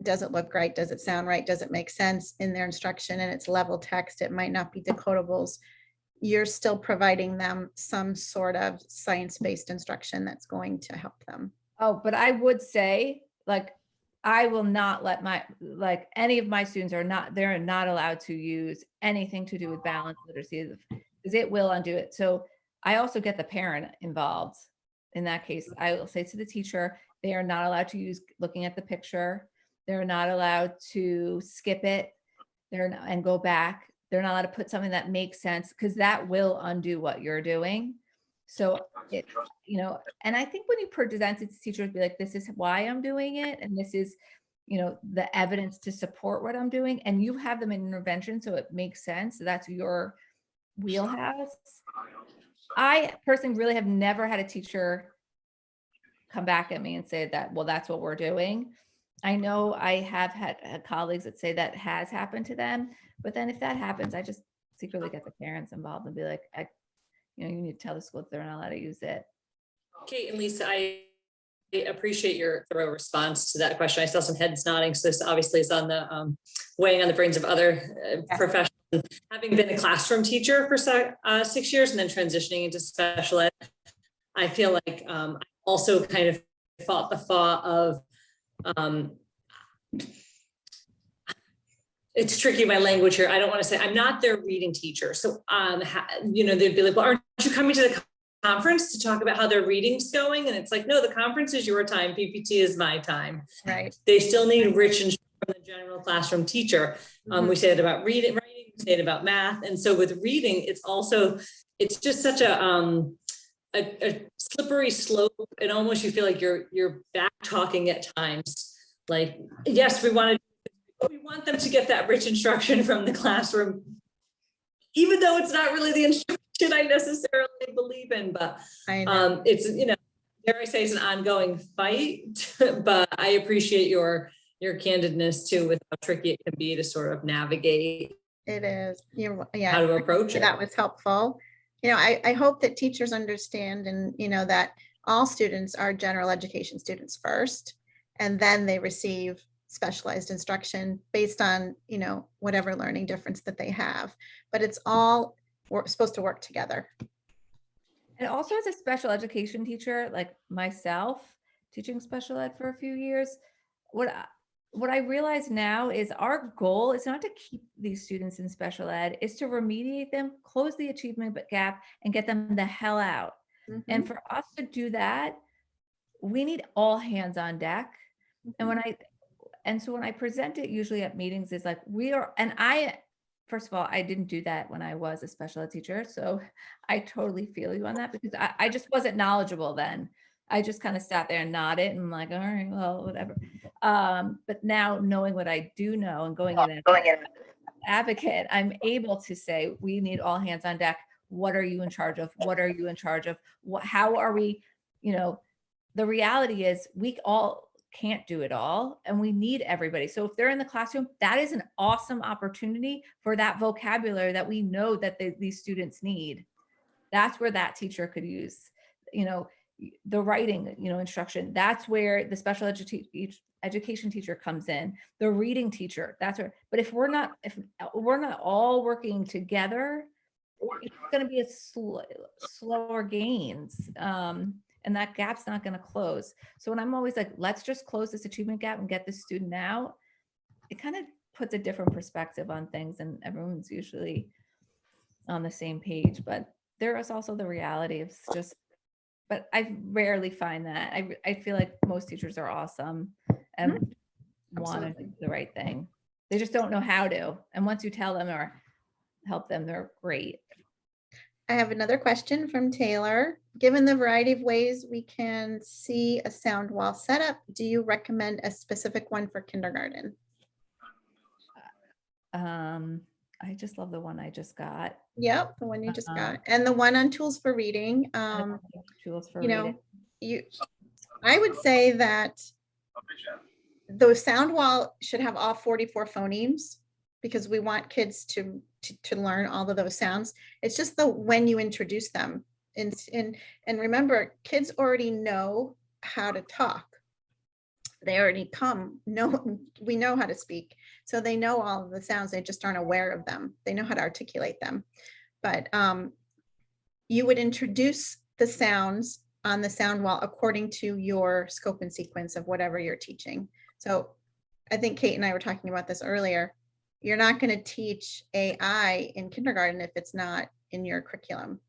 does it look right? Does it sound right? Does it make sense in their instruction? And it's level text. It might not be decodables. You're still providing them some sort of science-based instruction that's going to help them. Oh, but I would say, like, I will not let like any of my students they're not allowed to use anything to do with balanced literacy because it will undo it. So I also get the parent involved. In that case, I will say to the teacher, they are not allowed to use looking at the picture. They're not allowed to skip it. And go back. They're not allowed to put something that makes sense because that will undo what you're doing. So it, and I think when you present it to teachers, be like, this is why I'm doing it. And this is, the evidence to support what I'm doing. And you have them in intervention. So it makes sense. So that's your wheelhouse. I personally really have never had a teacher come back at me and say that, well, that's what we're doing. I know I have had colleagues that say that has happened to them, but then if that happens, I just secretly get the parents involved and be like, you need to tell the school that they're not allowed to use it. Kate and Lisa, I appreciate your thorough response to that question. I saw some heads nodding, so this obviously is on the weighing on the brains of other professionals. Having been a classroom teacher for 6 years and then transitioning into special ed, I feel like I also kind of fought the thought of it's tricky, my language here. I don't want to say I'm not their reading teacher. So, they'd be like, well, aren't you coming to the conference to talk about how their reading's going? And it's like, no, the conference is your time. PPT is my time. Right. They still need rich instruction from the general classroom teacher. We say it about writing, we say it about math. And so with reading, it's just such a slippery slope. And almost you feel like you're back talking at times. Like, yes, we want them to get that rich instruction from the classroom, even though it's not really the instruction I necessarily believe in, but it's, dare I say, it's an ongoing fight, but I appreciate your candidness too, with how tricky it can be to sort of navigate. It is. How to approach it. That was helpful. I hope that teachers understand and, that all students are general education students first, and then they receive specialized instruction based on, whatever learning difference that they have. But it's all supposed to work together. And also as a special education teacher, like myself, teaching special ed for a few years, what I realize now is our goal is not to keep these students in special ed, is to remediate them, close the achievement gap, and get them the hell out. Mhm. And for us to do that, we need all hands on deck. And so when I present it usually at meetings is like, first of all, I didn't do that when I was a special ed teacher. So I totally feel you on that because I just wasn't knowledgeable then. I just kind of sat there and nodded and I'm like, all right, well, whatever. But now knowing what I do know and going in as advocate, I'm able to say, we need all hands on deck. What are you in charge of? What are you in charge of? How are we, the reality is we all can't do it all and we need everybody. So if they're in the classroom, that is an awesome opportunity for that vocabulary that we know that these students need. That's where that teacher could use, the writing, instruction. That's where the special education teacher comes in, the reading teacher, that's where, but if we're not all working together, it's going to be a slower gains. And that gap's not going to close. So when I'm always like, let's just close this achievement gap and get the student out, it kind of puts a different perspective on things and everyone's usually on the same page. But there is also the reality of but I rarely find that. I feel like most teachers are awesome and want to do the right thing. They just don't know how to. And once you tell them or help them, they're great. I have another question from Taylor. Given the variety of ways we can see a sound wall setup, do you recommend a specific one for kindergarten? I just love the one I just got. Yep, the one you just got. And the one on tools for reading. Tools for reading. I would say that the sound wall should have all 44 phonemes because we want kids to learn all of those sounds. It's just when you introduce them and remember, kids already know how to talk. They already we know how to speak. So they know all of the sounds, they just aren't aware of them. They know how to articulate them. But you would introduce the sounds on the sound wall according to your scope and sequence of whatever you're teaching. So I think Kate and I were talking about this earlier. You're not going to teach AI in kindergarten if it's not in your curriculum.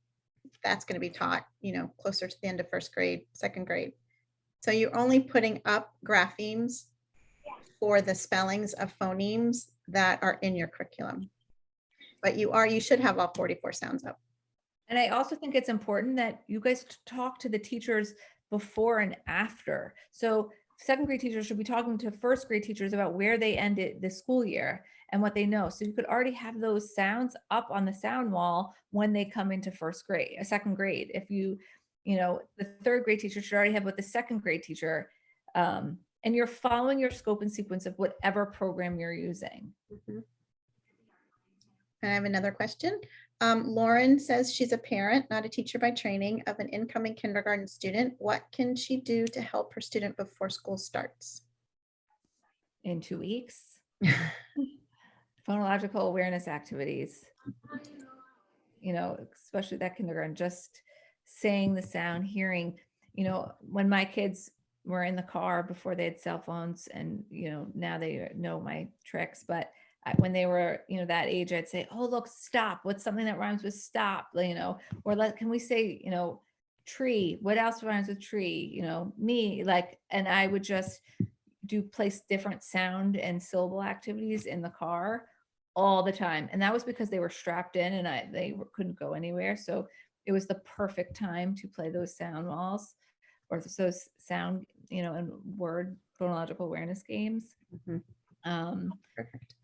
That's going to be taught, closer to the end of first grade, second grade. So you're only putting up graphemes for the spellings of phonemes that are in your curriculum. But you should have all 44 sounds up. And I also think it's important that you guys talk to the teachers before and after. So second grade teachers should be talking to first grade teachers about where they ended the school year and what they know. So you could already have those sounds up on the sound wall when they come into second grade. If the third grade teacher should already have what the second grade teacher, and you're following your scope and sequence of whatever program you're using. And I have another question. Lauren says she's a parent, not a teacher by training, of an incoming kindergarten student. What can she do to help her student before school starts? In 2 weeks. Phonological awareness activities, especially that kindergarten, just saying the sound, hearing, when my kids were in the car before they had cell phones and, now they know my tricks, but when they were, that age, I'd say, oh, look, stop. What's something that rhymes with stop? Or can we say, tree? What else rhymes with tree? Me, and I would just place different sound and syllable activities in the car all the time. And that was because they were strapped in and they couldn't go anywhere. So it was the perfect time to play those sound walls or those sound, and word phonological awareness games. Perfect.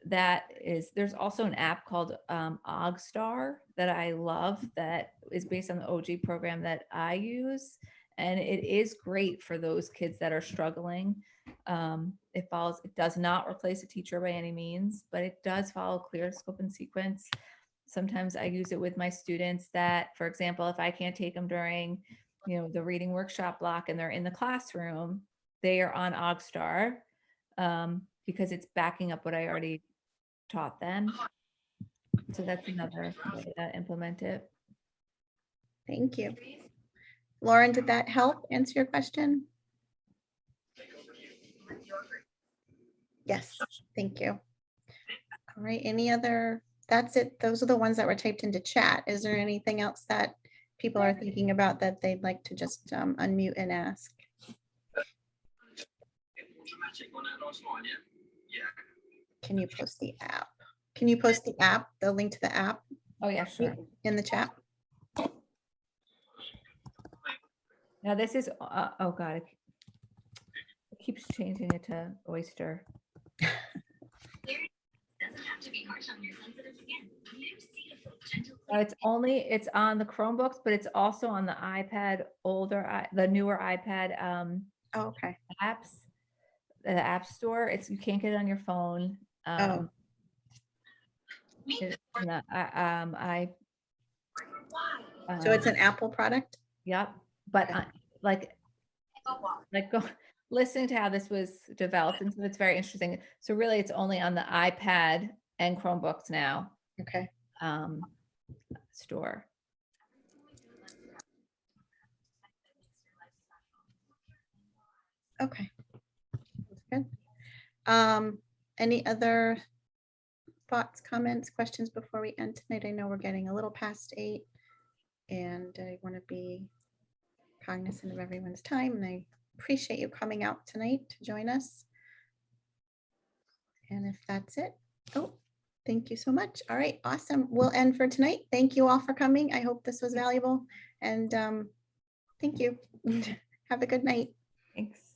There's also an app called OgStar that I love that is based on the OG program that I use. And it is great for those kids that are struggling. It does not replace a teacher by any means, but it does follow clear scope and sequence. Sometimes I use it with my students that, for example, if I can't take them during, the reading workshop block and they're in the classroom, they are on OgStar because it's backing up what I already taught them. So that's another way to implement it. Thank you. Lauren, did that help answer your question? Yes, thank you. All right, that's it. Those are the ones that were typed into chat. Is there anything else that people are thinking about that they'd like to just unmute and ask? Can you post the app? Can you post the app, the link to the app Oh yeah, sure. in the chat? Now this is, oh God, it keeps changing it to Oyster. It's on the Chromebooks, but it's also on the iPad, the newer iPad Oh, okay. apps, the App Store. You can't get it on your phone. Oh. So it's an Apple product? Yep. But Okay. listening to how this was developed, and so it's very interesting. So really it's only on the iPad and Chromebooks now. Okay. Store. Okay. That's good. Any other thoughts, comments, questions before we end tonight? I know we're getting a little past 8 and I want to be cognizant of everyone's time, and I appreciate you coming out tonight to join us. And if that's it, thank you so much. All right, awesome. We'll end for tonight. Thank you all for coming. I hope this was valuable, and thank you. Have a good night. Thanks.